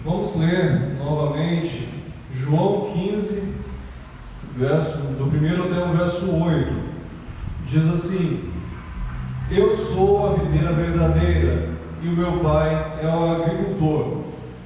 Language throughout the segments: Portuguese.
Vamos ler novamente João 15, do primeiro até o verso 8. Diz assim: Eu sou a videira verdadeira, e o meu Pai é o agricultor.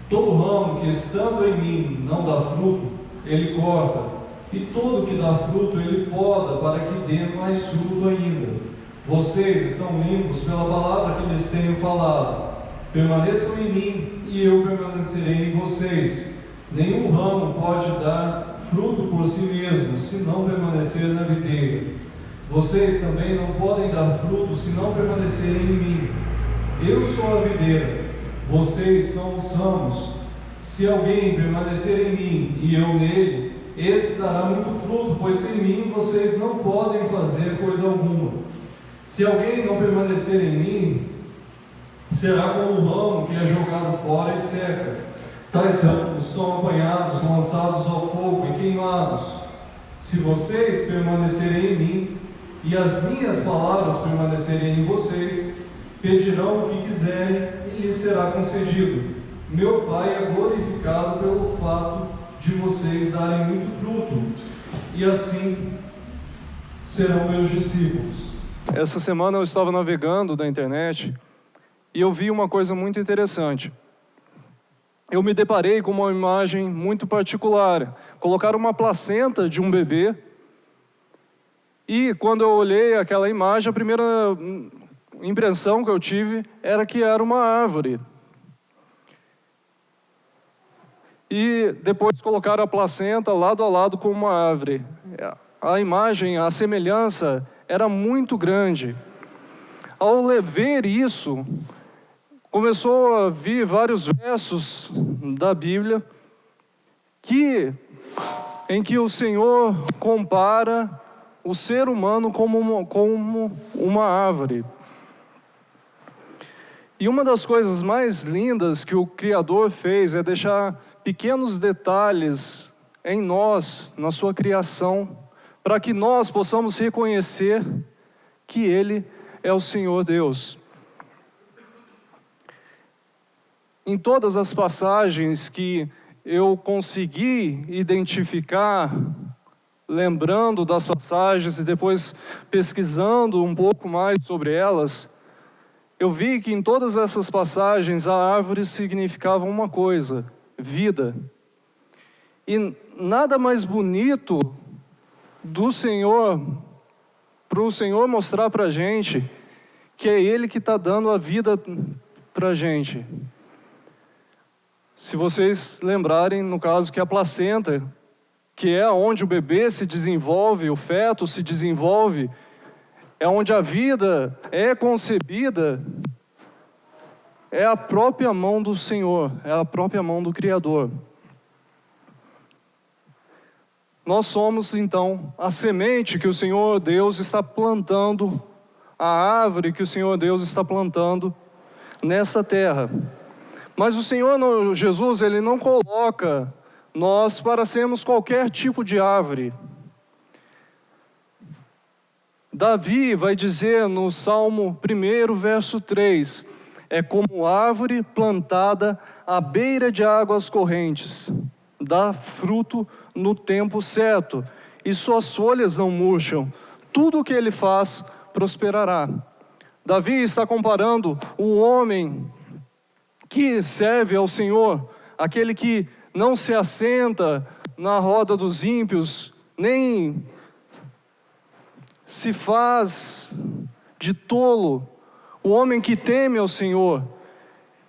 Todo ramo que estando em mim não dá fruto, ele corta, e todo que dá fruto ele poda, para que dê mais fruto ainda. Vocês estão limpos pela palavra que lhes tenho falado. Permaneçam em mim, e eu permanecerei em vocês. Nenhum ramo pode dar fruto por si mesmo, se não permanecer na videira. Vocês também não podem dar fruto se não permanecerem em mim. Eu sou a videira, vocês são os ramos. Se alguém permanecer em mim e eu nele, esse dará muito fruto, pois sem mim vocês não podem fazer coisa alguma. Se alguém não permanecer em mim, será como um ramo que é jogado fora e seca. Tais ramos são apanhados, lançados ao fogo e queimados. Se vocês permanecerem em mim, e as minhas palavras permanecerem em vocês, pedirão o que quiserem e lhes será concedido. Meu Pai é glorificado pelo fato de vocês darem muito fruto, e assim serão meus discípulos. Essa semana eu estava navegando na internet e eu vi uma coisa muito interessante. Eu me deparei com uma imagem muito particular. Colocaram uma placenta de um bebê e quando eu olhei aquela imagem, a primeira impressão que eu tive era que era uma árvore. E depois colocaram a placenta lado a lado com uma árvore. A imagem, a semelhança era muito grande. Ao ver isso, começou a vir vários versos da Bíblia em que o Senhor compara o ser humano como uma árvore. E uma das coisas mais lindas que o Criador fez é deixar pequenos detalhes em nós, na sua criação, para que nós possamos reconhecer que Ele é o Senhor Deus. Em todas as passagens que eu consegui identificar, lembrando das passagens e depois pesquisando um pouco mais sobre elas, eu vi que em todas essas passagens a árvore significava uma coisa: vida. E nada mais bonito do Senhor, para o Senhor mostrar para a gente que é Ele que está dando a vida para a gente. Se vocês lembrarem, no caso, que a placenta, que é onde o bebê se desenvolve, o feto se desenvolve, é onde a vida é concebida, é a própria mão do Senhor, é a própria mão do Criador. Nós somos, então, a semente que o Senhor Deus está plantando, a árvore que o Senhor Deus está plantando nessa terra. Mas o Senhor Jesus, Ele não coloca nós para sermos qualquer tipo de árvore. Davi vai dizer no Salmo 1, verso 3, é como árvore plantada à beira de águas correntes, dá fruto no tempo certo, e suas folhas não murcham, tudo o que ele faz prosperará. Davi está comparando o homem que serve ao Senhor, aquele que não se assenta na roda dos ímpios, nem se faz de tolo, o homem que teme ao Senhor.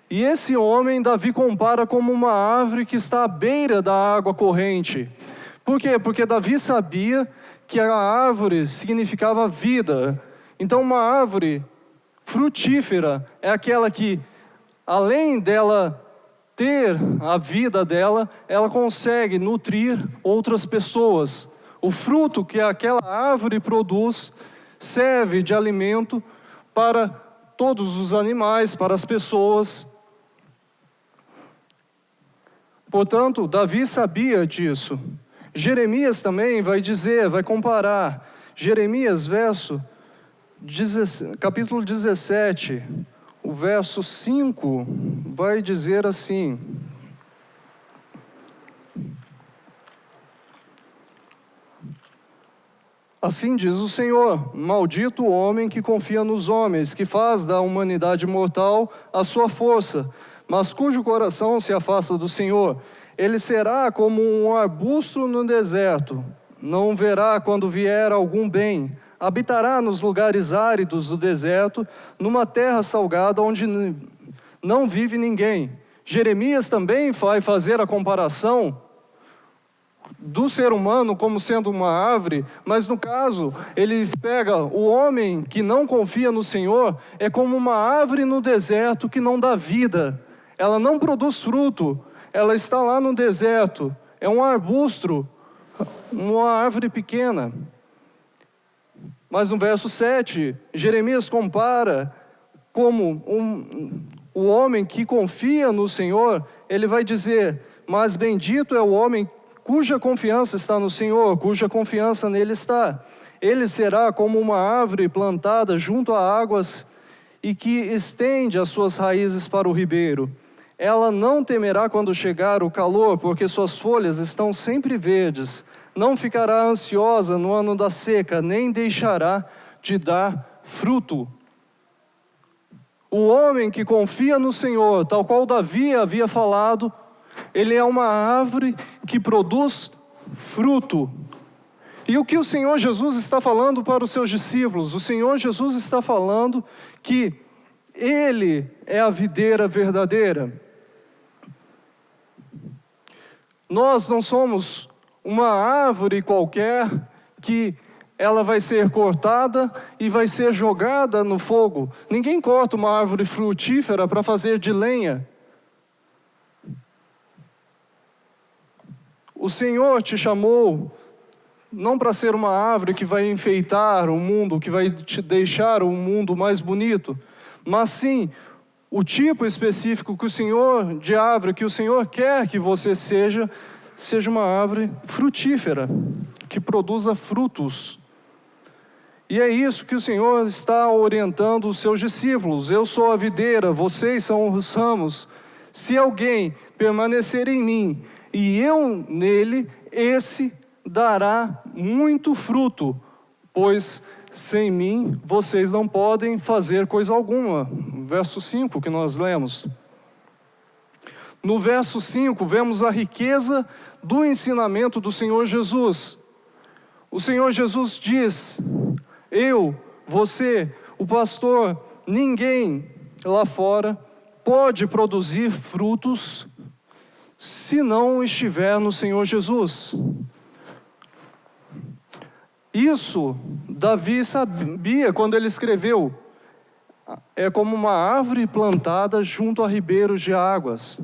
E esse homem, Davi compara como uma árvore que está à beira da água corrente. Por quê? Porque Davi sabia que a árvore significava vida. Então uma árvore frutífera é aquela que, além dela ter a vida dela, ela consegue nutrir outras pessoas. O fruto que aquela árvore produz serve de alimento para todos os animais, para as pessoas. Portanto, Davi sabia disso. Jeremias também vai dizer, vai comparar. Jeremias, capítulo 17, o verso 5, vai dizer assim: Assim diz o Senhor: maldito o homem que confia nos homens, que faz da humanidade mortal a sua força, mas cujo coração se afasta do Senhor. Ele será como um arbusto no deserto, não verá quando vier algum bem. Habitará nos lugares áridos do deserto, numa terra salgada onde não vive ninguém. Jeremias também vai fazer a comparação do ser humano como sendo uma árvore, mas no caso, ele pega o homem que não confia no Senhor, é como uma árvore no deserto que não dá vida. Ela não produz fruto, ela está lá no deserto, é um arbusto, uma árvore pequena. Mas no verso 7, Jeremias compara como o homem que confia no Senhor, ele vai dizer: mas bendito é o homem cuja confiança está no Senhor, cuja confiança nele está. Ele será como uma árvore plantada junto a águas e que estende as suas raízes para o ribeiro. Ela não temerá quando chegar o calor, porque suas folhas estão sempre verdes. Não ficará ansiosa no ano da seca, nem deixará de dar fruto. O homem que confia no Senhor, tal qual Davi havia falado, ele é uma árvore que produz fruto. E o que o Senhor Jesus está falando para os seus discípulos? O Senhor Jesus está falando que Ele é a videira verdadeira. Nós não somos uma árvore qualquer que ela vai ser cortada e vai ser jogada no fogo. Ninguém corta uma árvore frutífera para fazer de lenha. O Senhor te chamou não para ser uma árvore que vai enfeitar o mundo, que vai te deixar o mundo mais bonito, mas sim o tipo específico que o Senhor, de árvore, que o Senhor quer que você seja uma árvore frutífera, que produza frutos. E é isso que o Senhor está orientando os seus discípulos. Eu sou a videira, vocês são os ramos. Se alguém permanecer em mim e eu nele, esse dará muito fruto, pois sem mim vocês não podem fazer coisa alguma. Verso 5 que nós lemos. No verso 5 vemos a riqueza do ensinamento do Senhor Jesus. O Senhor Jesus diz: eu, você, o pastor, ninguém lá fora pode produzir frutos se não estiver no Senhor Jesus. Isso Davi sabia quando ele escreveu: é como uma árvore plantada junto a ribeiros de águas.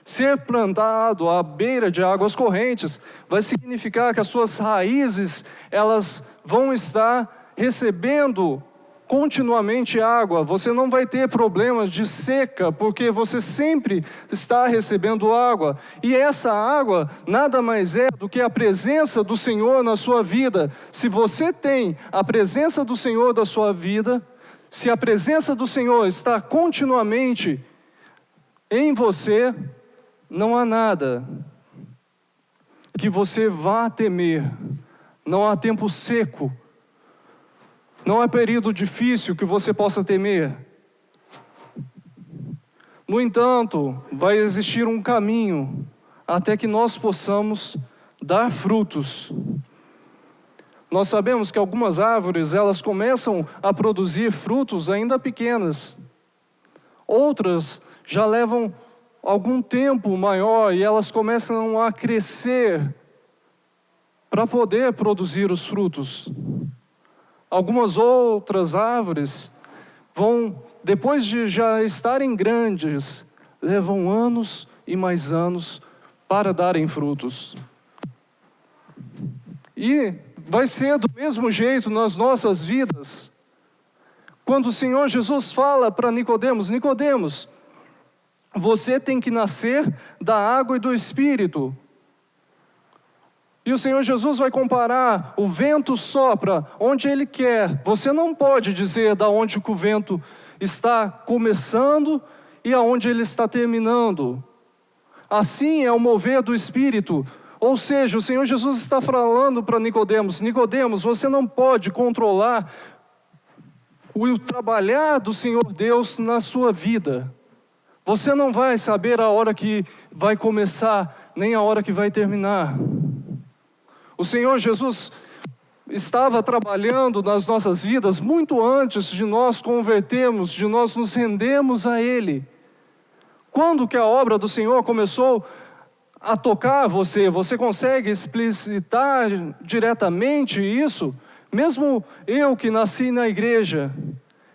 Ser plantado à beira de águas correntes vai significar que as suas raízes, elas vão estar recebendo continuamente água. Você não vai ter problemas de seca, porque você sempre está recebendo água. E essa água nada mais é do que a presença do Senhor na sua vida. Se você tem a presença do Senhor da sua vida, se a presença do Senhor está continuamente em você, não há nada que você vá temer. Não há tempo seco. Não há período difícil que você possa temer. No entanto, vai existir um caminho até que nós possamos dar frutos. Nós sabemos que algumas árvores, elas começam a produzir frutos ainda pequenas. Outras já levam algum tempo maior e elas começam a crescer para poder produzir os frutos. Algumas outras árvores vão, depois de já estarem grandes, levam anos e mais anos para darem frutos. E vai ser do mesmo jeito nas nossas vidas. Quando o Senhor Jesus fala para Nicodemos: Nicodemos, você tem que nascer da água e do Espírito. E o Senhor Jesus vai comparar: o vento sopra onde Ele quer. Você não pode dizer da onde que o vento está começando e aonde ele está terminando. Assim é o mover do Espírito. Ou seja, o Senhor Jesus está falando para Nicodemos: Nicodemos, você não pode controlar o trabalhar do Senhor Deus na sua vida. Você não vai saber a hora que vai começar, nem a hora que vai terminar. O Senhor Jesus estava trabalhando nas nossas vidas muito antes de nós convertermos, de nós nos rendermos a Ele. Quando que a obra do Senhor começou a tocar você? Você consegue explicitar diretamente isso? Mesmo eu que nasci na igreja,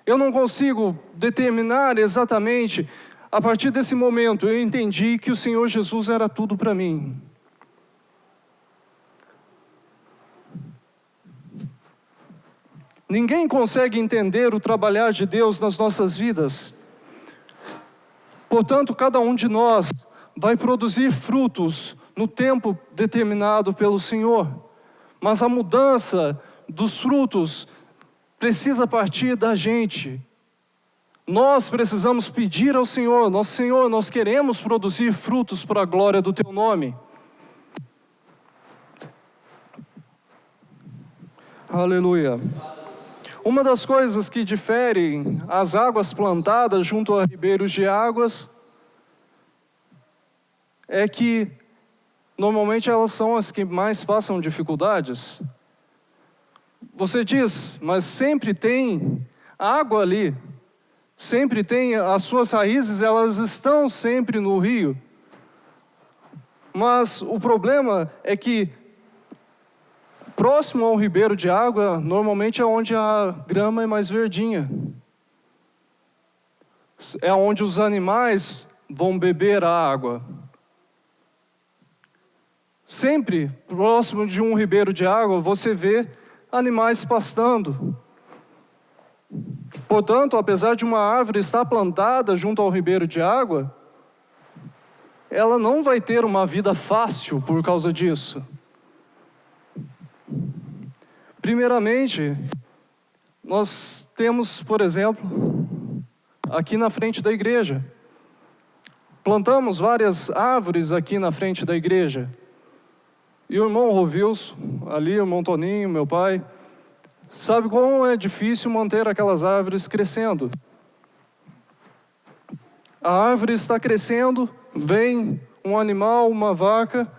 eu não consigo determinar exatamente. A partir desse momento, eu entendi que o Senhor Jesus era tudo para mim. Ninguém consegue entender o trabalhar de Deus nas nossas vidas. Portanto, cada um de nós vai produzir frutos no tempo determinado pelo Senhor. Mas a mudança dos frutos precisa partir da gente. Nós precisamos pedir ao Senhor: Senhor, nós queremos produzir frutos para a glória do Teu nome. Aleluia. Uma das coisas que diferem as águas plantadas junto a ribeiros de águas é que normalmente elas são as que mais passam dificuldades. Você diz, mas sempre tem água ali, sempre tem, as suas raízes, elas estão sempre no rio. Mas o problema é que próximo ao ribeiro de água, normalmente é onde a grama é mais verdinha. É onde os animais vão beber a água. Sempre próximo de um ribeiro de água, você vê animais pastando. Portanto, apesar de uma árvore estar plantada junto ao ribeiro de água, ela não vai ter uma vida fácil por causa disso. Primeiramente, nós temos, por exemplo, aqui na frente da igreja, plantamos várias árvores aqui na frente da igreja. E o irmão Rovilson, ali, o irmão Toninho, meu pai, sabe como é difícil manter aquelas árvores crescendo. A árvore está crescendo, vem um animal, uma vaca,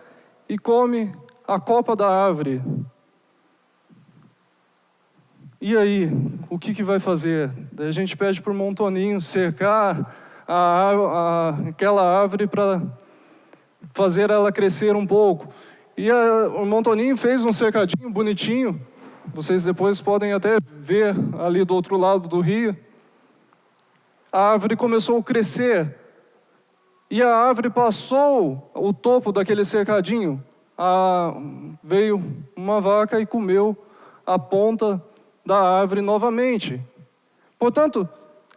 e come a copa da árvore. E aí, o que vai fazer? Daí a gente pede para o irmão Toninho cercar aquela árvore para fazer ela crescer um pouco. E o irmão Toninho fez um cercadinho bonitinho. Vocês depois podem até ver ali do outro lado do rio. A árvore começou a crescer. E a árvore passou o topo daquele cercadinho. Veio uma vaca e comeu a ponta da árvore novamente. Portanto,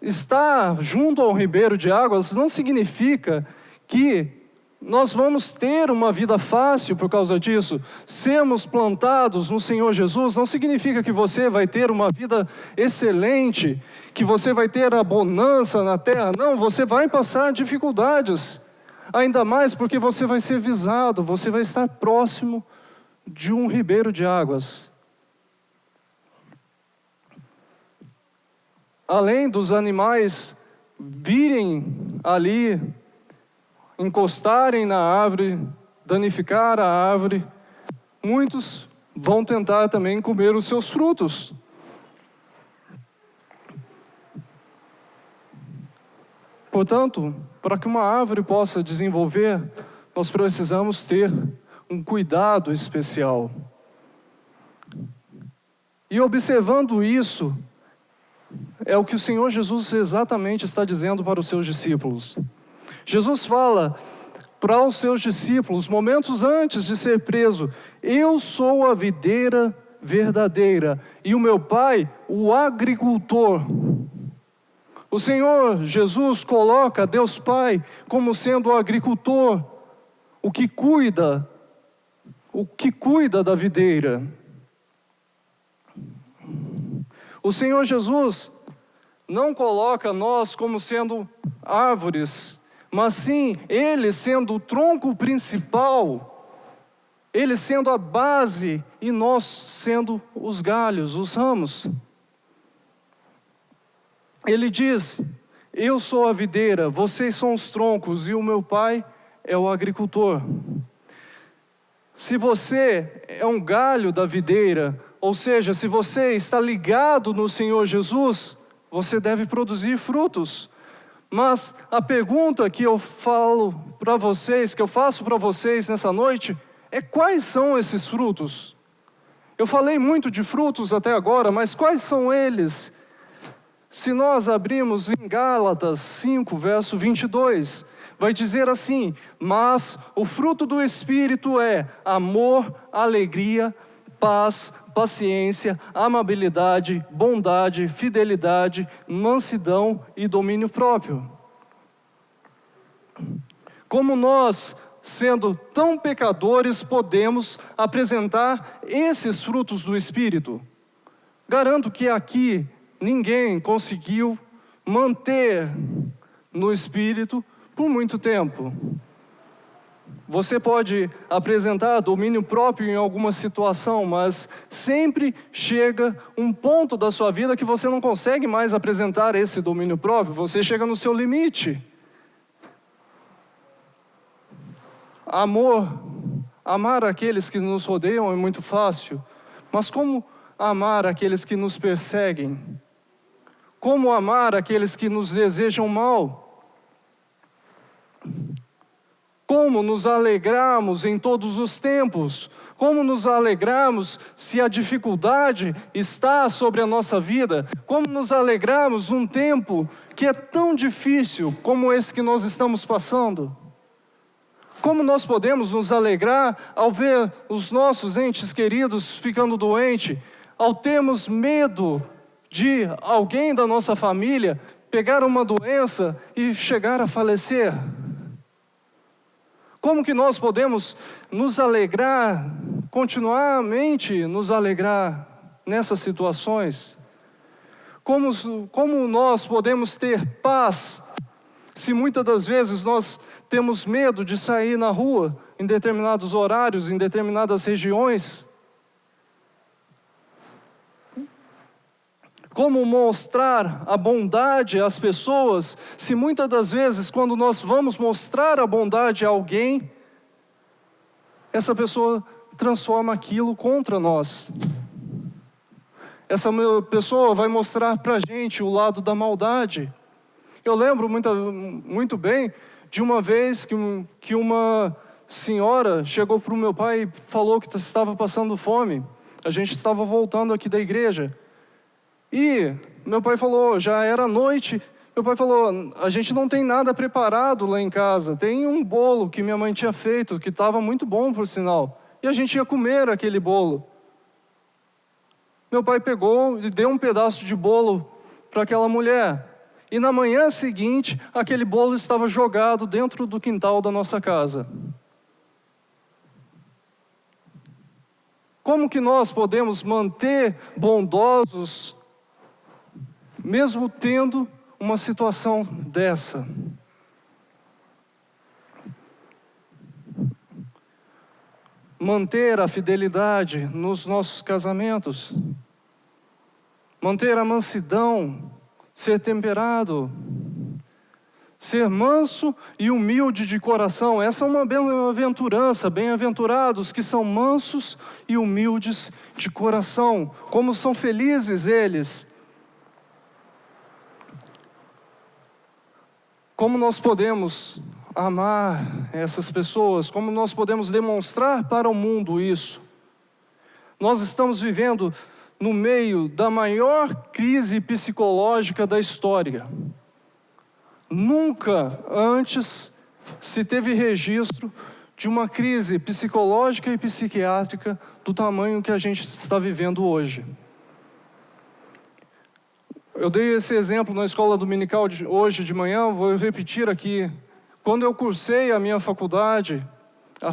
estar junto ao ribeiro de águas não significa que nós vamos ter uma vida fácil por causa disso. Sermos plantados no Senhor Jesus não significa que você vai ter uma vida excelente, que você vai ter a bonança na terra. Não, você vai passar dificuldades. Ainda mais porque você vai ser visado, você vai estar próximo de um ribeiro de águas. Além dos animais virem ali, encostarem na árvore, danificar a árvore, muitos vão tentar também comer os seus frutos. Portanto, para que uma árvore possa desenvolver, nós precisamos ter um cuidado especial. E observando isso, é o que o Senhor Jesus exatamente está dizendo para os seus discípulos. Jesus fala para os seus discípulos, momentos antes de ser preso: eu sou a videira verdadeira e o meu Pai, o agricultor. O Senhor Jesus coloca Deus Pai como sendo o agricultor, o que cuida da videira. O Senhor Jesus não coloca nós como sendo árvores, mas sim Ele sendo o tronco principal Ele sendo a base e nós sendo os galhos, os ramos. Ele diz: eu sou a videira, vocês são os troncos e o meu pai é o agricultor. Se você é um galho da videira, ou seja, se você está ligado no Senhor Jesus, você deve produzir frutos. Mas a pergunta que eu falo para vocês, que eu faço para vocês nessa noite, é quais são esses frutos? Eu falei muito de frutos até agora, mas quais são eles? Se nós abrirmos em Gálatas 5, verso 22, vai dizer assim: mas o fruto do Espírito é amor, alegria, paz, paciência, amabilidade, bondade, fidelidade, mansidão e domínio próprio. Como nós, sendo tão pecadores, podemos apresentar esses frutos do Espírito? Garanto que aqui ninguém conseguiu manter no Espírito por muito tempo. Você pode apresentar domínio próprio em alguma situação, mas sempre chega um ponto da sua vida que você não consegue mais apresentar esse domínio próprio, você chega no seu limite. Amar aqueles que nos rodeiam é muito fácil, mas como amar aqueles que nos perseguem? Como amar aqueles que nos desejam mal? Como nos alegrarmos em todos os tempos? Como nos alegrarmos se a dificuldade está sobre a nossa vida? Como nos alegrarmos num tempo que é tão difícil como esse que nós estamos passando? Como nós podemos nos alegrar ao ver os nossos entes queridos ficando doentes, ao termos medo de alguém da nossa família pegar uma doença e chegar a falecer? Como que nós podemos nos alegrar, continuamente nos alegrar nessas situações? Como nós podemos ter paz, se muitas das vezes nós temos medo de sair na rua, em determinados horários, em determinadas regiões? Como mostrar a bondade às pessoas, se muitas das vezes, quando nós vamos mostrar a bondade a alguém, essa pessoa transforma aquilo contra nós. Essa pessoa vai mostrar para a gente o lado da maldade. Eu lembro muito bem de uma vez que uma senhora chegou para o meu pai e falou que estava passando fome. A gente estava voltando aqui da igreja. E meu pai falou, já era noite, meu pai falou: a gente não tem nada preparado lá em casa, tem um bolo que minha mãe tinha feito, que estava muito bom por sinal, e a gente ia comer aquele bolo. Meu pai pegou e deu um pedaço de bolo para aquela mulher, e na manhã seguinte, aquele bolo estava jogado dentro do quintal da nossa casa. Como que nós podemos manter bondosos, mesmo tendo uma situação dessa? Manter a fidelidade nos nossos casamentos, manter a mansidão, ser temperado, ser manso e humilde de coração. Essa é uma bem-aventurança, bem-aventurados que são mansos e humildes de coração. Como são felizes eles. Como nós podemos amar essas pessoas? Como nós podemos demonstrar para o mundo isso? Nós estamos vivendo no meio da maior crise psicológica da história. Nunca antes se teve registro de uma crise psicológica e psiquiátrica do tamanho que a gente está vivendo hoje. Eu dei esse exemplo na escola dominical hoje de manhã, vou repetir aqui. Quando eu cursei a minha faculdade, há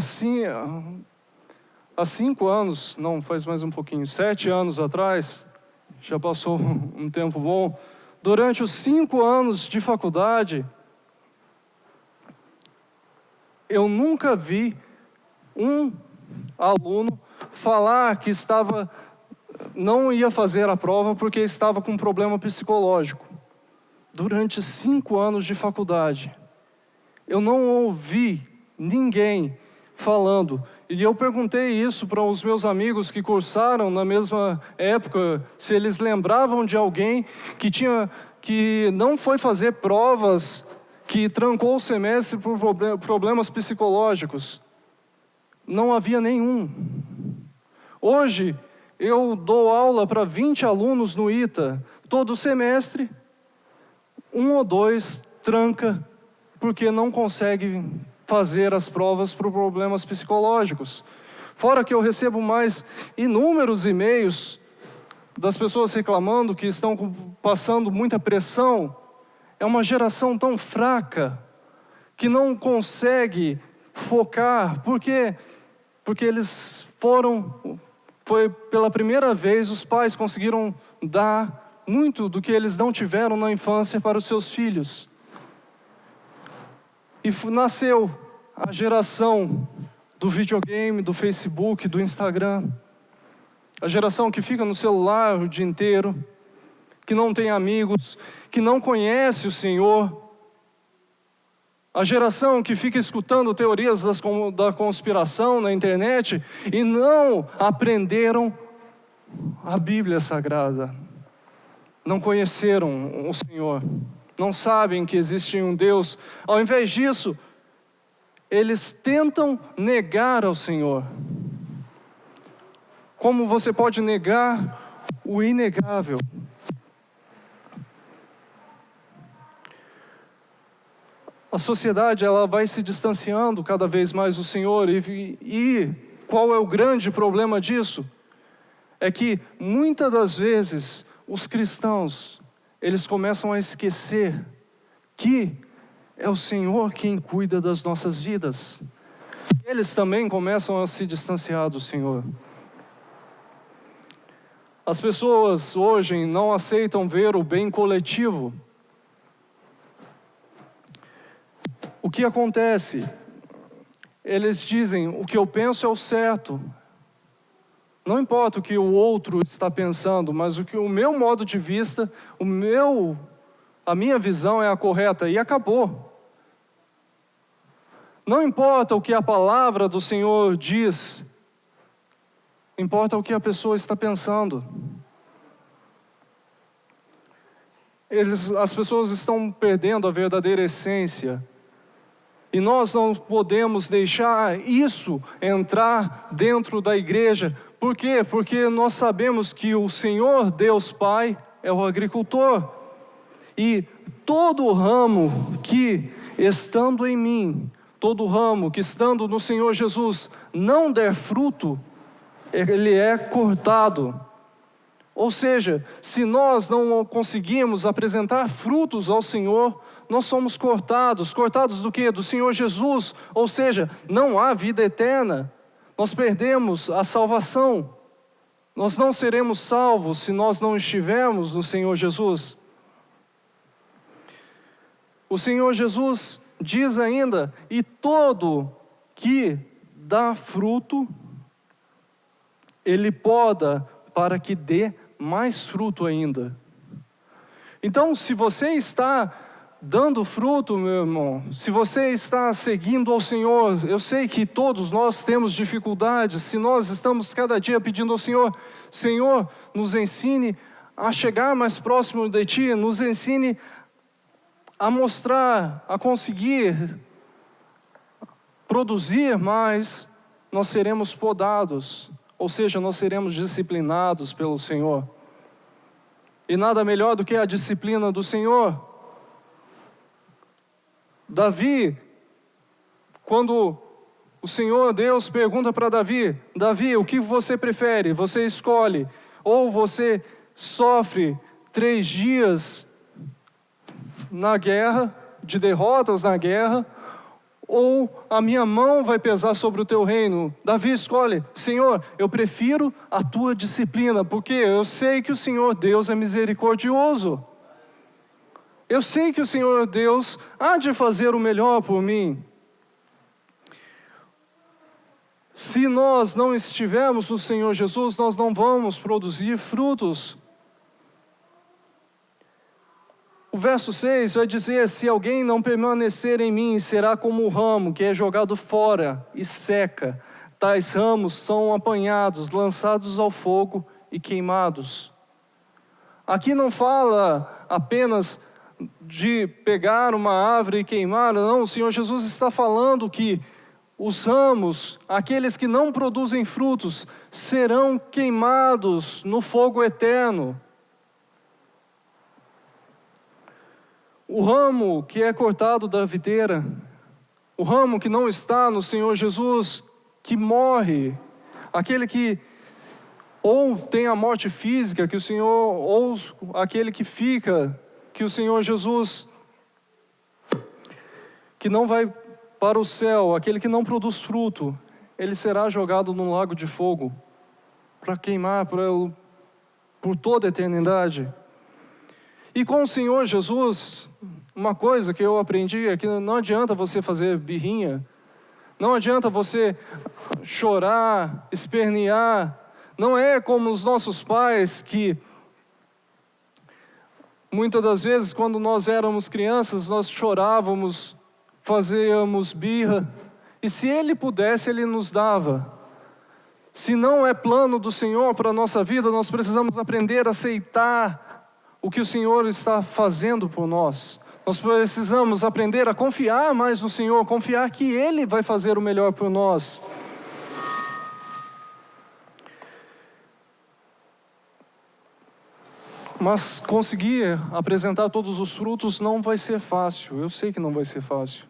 5 anos, não, faz mais um pouquinho, 7 anos atrás, já passou um tempo bom. Durante os 5 anos de faculdade, eu nunca vi um aluno falar que não ia fazer a prova porque estava com um problema psicológico. Durante 5 anos de faculdade, eu não ouvi ninguém falando. E eu perguntei isso para os meus amigos que cursaram na mesma época, se eles lembravam de alguém que não foi fazer provas, que trancou o semestre por problemas psicológicos. Não havia nenhum. Hoje, eu dou aula para 20 alunos no ITA. Todo semestre, 1 ou 2 tranca, porque não consegue fazer as provas por problemas psicológicos. Fora que eu recebo mais inúmeros e-mails das pessoas reclamando que estão passando muita pressão. É uma geração tão fraca que não consegue focar. Por quê? Porque foi pela primeira vez os pais conseguiram dar muito do que eles não tiveram na infância para os seus filhos. E nasceu a geração do videogame, do Facebook, do Instagram. A geração que fica no celular o dia inteiro, que não tem amigos, que não conhece o Senhor. A geração que fica escutando teorias da conspiração na internet e não aprenderam a Bíblia Sagrada. Não conheceram o Senhor. Não sabem que existe um Deus. Ao invés disso, eles tentam negar ao Senhor. Como você pode negar o inegável? A sociedade ela vai se distanciando cada vez mais do Senhor. E qual é o grande problema disso? É que muitas das vezes os cristãos, eles começam a esquecer que é o Senhor quem cuida das nossas vidas. Eles também começam a se distanciar do Senhor. As pessoas hoje não aceitam ver o bem coletivo. O que acontece? Eles dizem, o que eu penso é o certo. Não importa o que o outro está pensando, mas o meu modo de vista, a minha visão é a correta, e acabou. Não importa o que a palavra do Senhor diz, importa o que a pessoa está pensando. As pessoas estão perdendo a verdadeira essência. E nós não podemos deixar isso entrar dentro da igreja. Por quê? Porque nós sabemos que o Senhor, Deus Pai, é o agricultor. E todo ramo que, estando em mim, todo ramo que, estando no Senhor Jesus, não der fruto, ele é cortado. Ou seja, se nós não conseguimos apresentar frutos ao Senhor, nós somos cortados. Cortados do quê? Do Senhor Jesus. Ou seja, não há vida eterna. Nós perdemos a salvação. Nós não seremos salvos se nós não estivermos no Senhor Jesus. O Senhor Jesus diz ainda, e todo que dá fruto, Ele poda para que dê mais fruto ainda. Então, se você está dando fruto, meu irmão, se você está seguindo ao Senhor, eu sei que todos nós temos dificuldades, se nós estamos cada dia pedindo ao Senhor, Senhor, nos ensine a chegar mais próximo de Ti, nos ensine a mostrar, a conseguir produzir mais, nós seremos podados, ou seja, nós seremos disciplinados pelo Senhor. E nada melhor do que a disciplina do Senhor. Davi, quando o Senhor Deus pergunta para Davi, Davi, o que você prefere? Você escolhe, ou você sofre 3 dias na guerra, de derrotas na guerra, ou a minha mão vai pesar sobre o teu reino. Davi escolhe, Senhor, eu prefiro a tua disciplina, porque eu sei que o Senhor Deus é misericordioso. Eu sei que o Senhor Deus há de fazer o melhor por mim. Se nós não estivermos no Senhor Jesus, nós não vamos produzir frutos. O verso 6 vai dizer: se alguém não permanecer em mim, será como o ramo que é jogado fora e seca. Tais ramos são apanhados, lançados ao fogo e queimados. Aqui não fala apenas de pegar uma árvore e queimar, não. O Senhor Jesus está falando que os ramos, aqueles que não produzem frutos, serão queimados no fogo eterno. O ramo que é cortado da videira, o ramo que não está no Senhor Jesus, que morre, aquele que ou tem a morte física, que o Senhor, ou aquele que fica, que o Senhor Jesus, que não vai para o céu, aquele que não produz fruto, ele será jogado num lago de fogo, para queimar por toda a eternidade. E com o Senhor Jesus, uma coisa que eu aprendi é que não adianta você fazer birrinha, não adianta você chorar, espernear. Não é como os nossos pais que, muitas das vezes, quando nós éramos crianças, nós chorávamos, fazíamos birra, e se Ele pudesse, Ele nos dava. Se não é plano do Senhor para a nossa vida, nós precisamos aprender a aceitar o que o Senhor está fazendo por nós. Nós precisamos aprender a confiar mais no Senhor, confiar que Ele vai fazer o melhor por nós. Mas conseguir apresentar todos os frutos não vai ser fácil. Eu sei que não vai ser fácil.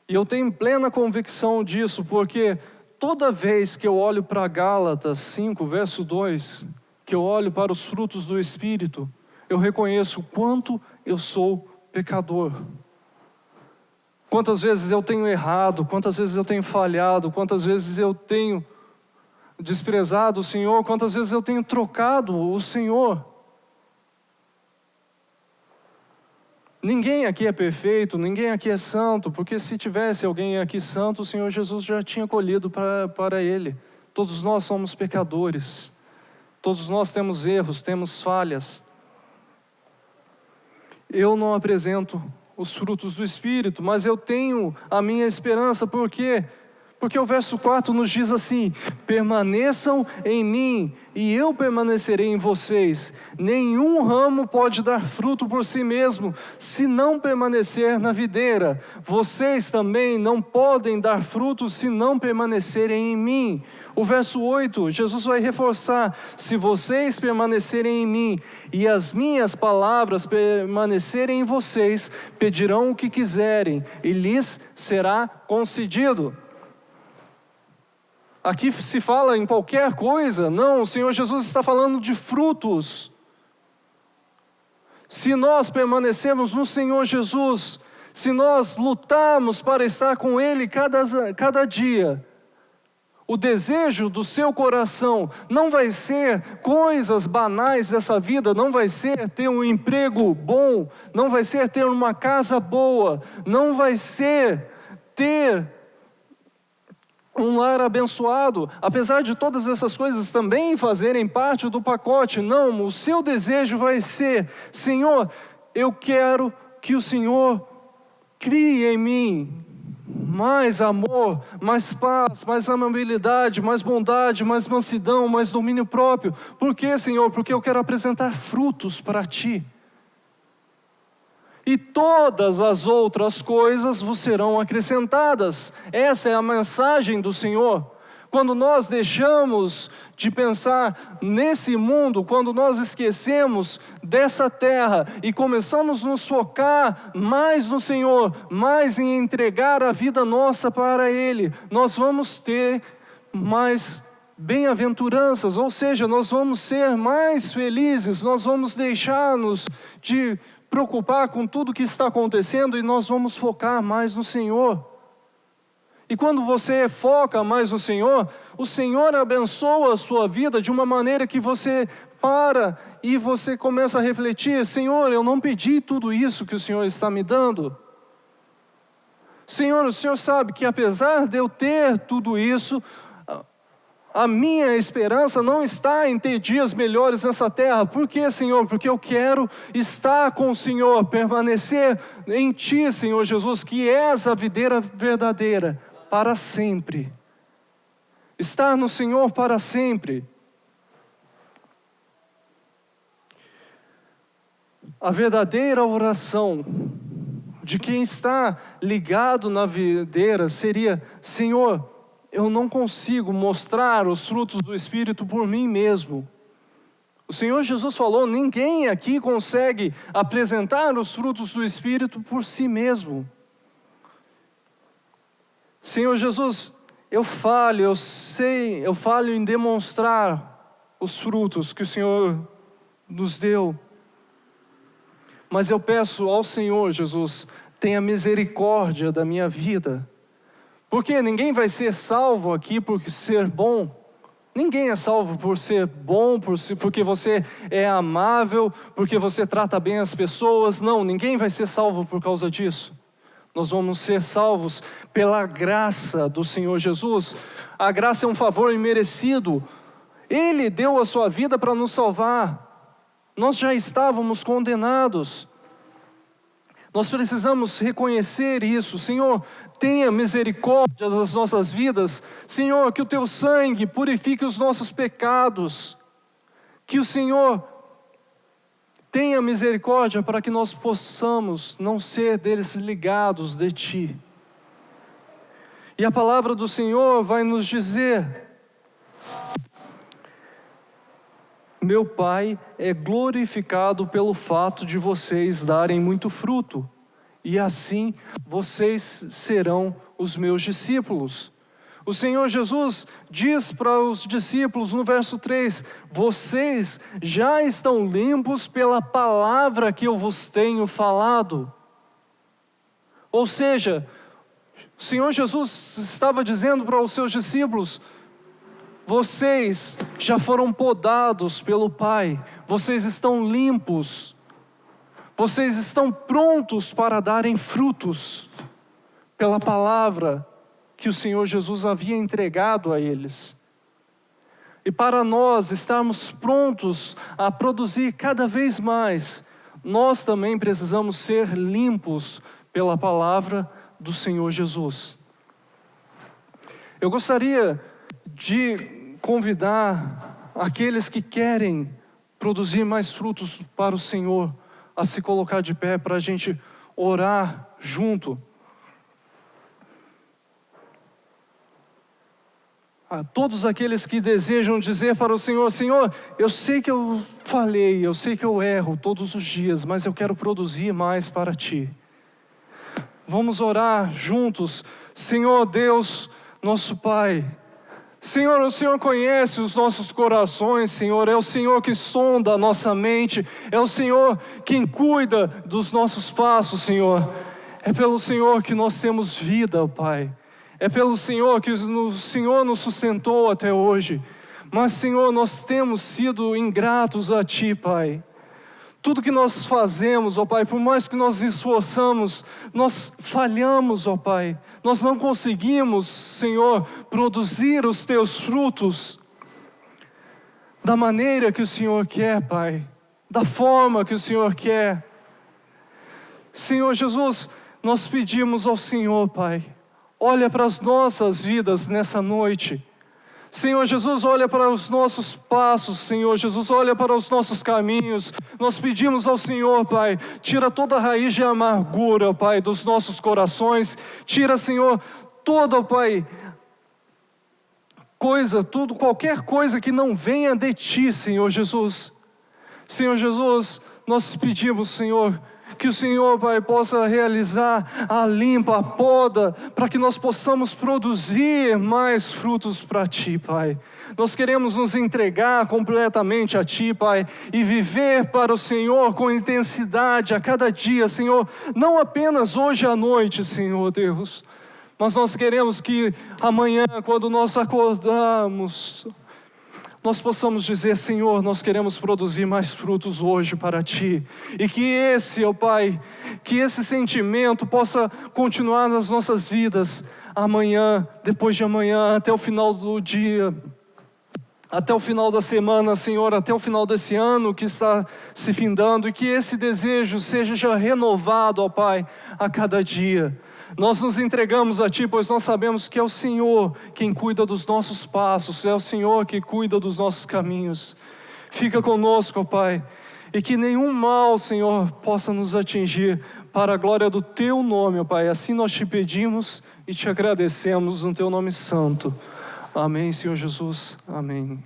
E eu tenho plena convicção disso, porque toda vez que eu olho para Gálatas 5, verso 2, que eu olho para os frutos do Espírito, eu reconheço o quanto eu sou pecador. Quantas vezes eu tenho errado, quantas vezes eu tenho falhado, quantas vezes eu tenho desprezado o Senhor, quantas vezes eu tenho trocado o Senhor. Ninguém aqui é perfeito, ninguém aqui é santo, porque se tivesse alguém aqui santo, o Senhor Jesus já tinha colhido para Ele. Todos nós somos pecadores, todos nós temos erros, temos falhas. Eu não apresento os frutos do Espírito, mas eu tenho a minha esperança, por quê? Porque o verso 4 nos diz assim: permaneçam em mim e eu permanecerei em vocês. Nenhum ramo pode dar fruto por si mesmo, se não permanecer na videira. Vocês também não podem dar fruto se não permanecerem em mim. O verso 8, Jesus vai reforçar: se vocês permanecerem em mim e as minhas palavras permanecerem em vocês, pedirão o que quiserem e lhes será concedido. Aqui se fala em qualquer coisa? Não, o Senhor Jesus está falando de frutos. Se nós permanecermos no Senhor Jesus, se nós lutarmos para estar com Ele cada dia, o desejo do seu coração não vai ser coisas banais dessa vida, não vai ser ter um emprego bom, não vai ser ter uma casa boa, não vai ser ter um lar abençoado, apesar de todas essas coisas também fazerem parte do pacote. Não, o seu desejo vai ser: Senhor, eu quero que o Senhor crie em mim mais amor, mais paz, mais amabilidade, mais bondade, mais mansidão, mais domínio próprio. Por quê, Senhor? Porque eu quero apresentar frutos para Ti. E todas as outras coisas vos serão acrescentadas. Essa é a mensagem do Senhor. Quando nós deixamos de pensar nesse mundo, quando nós esquecemos dessa terra e começamos a nos focar mais no Senhor, mais em entregar a vida nossa para Ele, nós vamos ter mais bem-aventuranças, ou seja, nós vamos ser mais felizes, nós vamos deixar-nos de preocupar com tudo que está acontecendo e nós vamos focar mais no Senhor. E quando você foca mais no Senhor, o Senhor abençoa a sua vida de uma maneira que você para e você começa a refletir: Senhor, eu não pedi tudo isso que o Senhor está me dando. Senhor, o Senhor sabe que apesar de eu ter tudo isso, a minha esperança não está em ter dias melhores nessa terra. Por quê, Senhor? Porque eu quero estar com o Senhor, permanecer em Ti, Senhor Jesus, que és a videira verdadeira, para sempre. Estar no Senhor para sempre. A verdadeira oração de quem está ligado na videira seria: Senhor, eu não consigo mostrar os frutos do Espírito por mim mesmo. O Senhor Jesus falou: ninguém aqui consegue apresentar os frutos do Espírito por si mesmo. Senhor Jesus, eu falho em demonstrar os frutos que o Senhor nos deu. Mas eu peço ao Senhor Jesus, tenha misericórdia da minha vida. Porque ninguém vai ser salvo aqui por ser bom. Ninguém é salvo por ser bom, porque você é amável, porque você trata bem as pessoas. Não, ninguém vai ser salvo por causa disso. Nós vamos ser salvos pela graça do Senhor Jesus. A graça é um favor imerecido. Ele deu a sua vida para nos salvar. Nós já estávamos condenados. Nós precisamos reconhecer isso. Senhor, tenha misericórdia das nossas vidas. Senhor, que o Teu sangue purifique os nossos pecados. Que o Senhor tenha misericórdia para que nós possamos não ser desligados de Ti. E a palavra do Senhor vai nos dizer: meu Pai é glorificado pelo fato de vocês darem muito fruto, e assim vocês serão os meus discípulos. O Senhor Jesus diz para os discípulos no verso 3, vocês já estão limpos pela palavra que eu vos tenho falado. Ou seja, o Senhor Jesus estava dizendo para os seus discípulos: vocês já foram podados pelo Pai, vocês estão limpos, vocês estão prontos para darem frutos, pela palavra que o Senhor Jesus havia entregado a eles. E para nós estarmos prontos a produzir cada vez mais, nós também precisamos ser limpos pela palavra do Senhor Jesus. Eu gostaria de convidar aqueles que querem produzir mais frutos para o Senhor a se colocar de pé para a gente orar junto. A todos aqueles que desejam dizer para o Senhor: Senhor, eu sei que eu falhei, eu sei que eu erro todos os dias, mas eu quero produzir mais para Ti. Vamos orar juntos. Senhor Deus, nosso Pai, Senhor, o Senhor conhece os nossos corações, Senhor, é o Senhor que sonda a nossa mente, é o Senhor quem cuida dos nossos passos, Senhor. É pelo Senhor que nós temos vida, Pai. É pelo Senhor que o Senhor nos sustentou até hoje. Mas, Senhor, nós temos sido ingratos a Ti, Pai. Tudo que nós fazemos, ó Pai, por mais que nós esforçamos, nós falhamos, ó Pai. Nós não conseguimos, Senhor, produzir os Teus frutos da maneira que o Senhor quer, Pai. Da forma que o Senhor quer. Senhor Jesus, nós pedimos ao Senhor, Pai, olha para as nossas vidas nessa noite. Senhor Jesus, olha para os nossos passos, Senhor Jesus, olha para os nossos caminhos. Nós pedimos ao Senhor, Pai, tira toda a raiz de amargura, Pai, dos nossos corações. Tira, Senhor, toda, Pai, qualquer coisa que não venha de Ti, Senhor Jesus. Senhor Jesus, nós pedimos, Senhor, que o Senhor, Pai, possa realizar a limpa, a poda, para que nós possamos produzir mais frutos para Ti, Pai. Nós queremos nos entregar completamente a Ti, Pai, e viver para o Senhor com intensidade a cada dia, Senhor, não apenas hoje à noite, Senhor Deus, mas nós queremos que amanhã, quando nós acordarmos, nós possamos dizer: Senhor, nós queremos produzir mais frutos hoje para Ti. E que esse, ó Pai, que esse sentimento possa continuar nas nossas vidas, amanhã, depois de amanhã, até o final do dia, até o final da semana, Senhor, até o final desse ano que está se findando, e que esse desejo seja já renovado, ó Pai, a cada dia. Nós nos entregamos a Ti, pois nós sabemos que é o Senhor quem cuida dos nossos passos, é o Senhor que cuida dos nossos caminhos. Fica conosco, ó Pai, e que nenhum mal, Senhor, possa nos atingir, para a glória do Teu nome, ó Pai. Assim nós Te pedimos e Te agradecemos no Teu nome santo. Amém, Senhor Jesus. Amém.